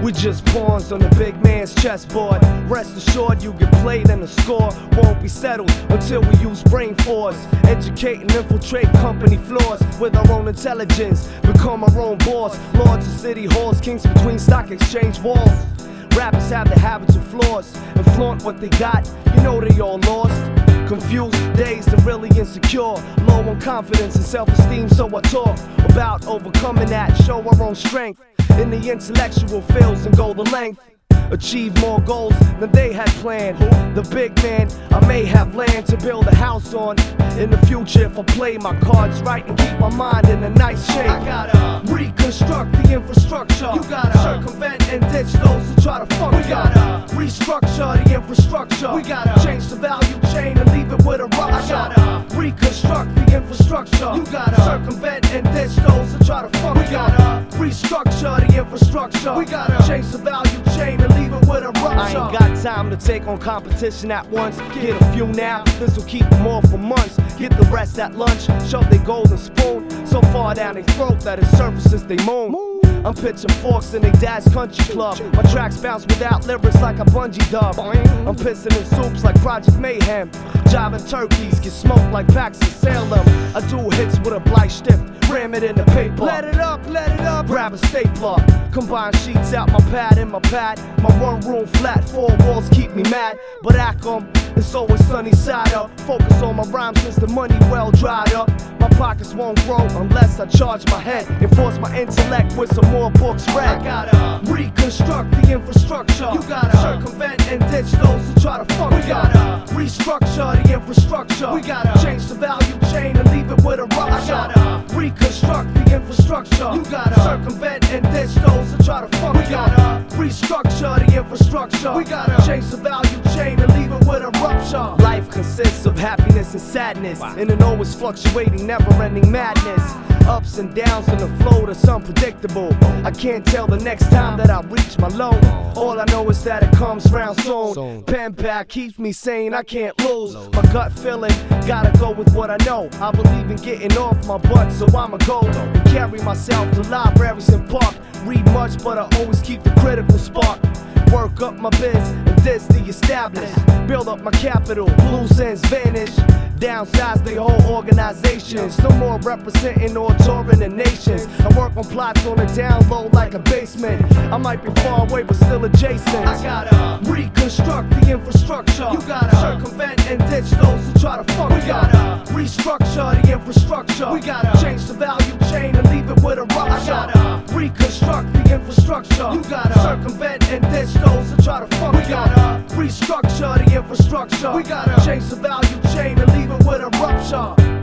We just pawns on the big man's chessboard. Rest assured you get played and the score won't be settled until we use brain force. Educate and infiltrate company floors with our own intelligence. Become our own boss. Lords of city halls, kings between stock exchange walls. Rappers have the habits of flaws and flaunt what they got. You know they all lost. Confused, dazed, and really insecure. Low on confidence and self-esteem, so I talk about overcoming that. Show our own strength in the intellectual fields and go the length. Achieve more goals than they had planned. The big man, I may have land to build a house on in the future if I play my cards right and keep my mind in a nice shape. I gotta reconstruct the infrastructure. You gotta circumvent and ditch those who try to fuck. We gotta restructure the infrastructure. We gotta change the value chain and leave it with a rupture. I gotta reconstruct the infrastructure. You gotta circumvent and ditch those who try to fuck. We gotta restructure the infrastructure. We gotta change the value chain and leave it with a rupture. I ain't got time to take on competition at once. Get a few now, this'll keep them all for months. Get the rest at lunch, shove their golden spoon so far down their throat that it surfaces they moan. I'm pitching forks in their dad's country club. My tracks bounce without lyrics like a bungee dub. I'm pissing in soups like Project Mayhem. Jiving turkeys get smoked like packs in Salem. I do hits with a Bleistift, ram it in the paper. Let it up, grab a stapler. Combine sheets out my pad and my pad. My one room flat, four walls keep me mad. But Akem, it's always sunny side up. Focus on my rhymes since the money well dried up. My pockets won't grow unless I charge my head. Enforce my intellect with some more books read. I gotta reconstruct the infrastructure. You gotta circumvent and ditch those who try to fuck. We gotta restructure the infrastructure. We gotta change the value chain and leave it with a rupture. I gotta reconstruct the infrastructure. You gotta circumvent and ditch those who try to fuck. We gotta restructure the infrastructure. We gotta change the value chain and leave it with a rupture. Life consists of happiness and sadness in an always fluctuating, never-ending madness. Ups and downs in the flow that's unpredictable. I can't tell the next time that I reach my low. All I know is that it comes round soon. Pen pal keeps me sane, I can't lose. My gut feeling, gotta go with what I know. I believe in getting off my butt, so I'ma go and carry myself to libraries and park. Read much, but I always keep the critical spark. Work up my biz and diss the established. Build up my capital, loose ends vanish. Downsize the whole organizations. No more representing or touring the nations. I work on plots on the down low like a basement. I might be far away but still adjacent. I gotta reconstruct the infrastructure. You gotta circumvent and ditch those who try to fuck. We gotta restructure the infrastructure. We gotta change the value chain and leave it with a rupture. I gotta reconstruct the infrastructure. You gotta circumvent and ditch those who try to fuck. We gotta restructure the infrastructure. We gotta change the value chain and leave it with a rupture.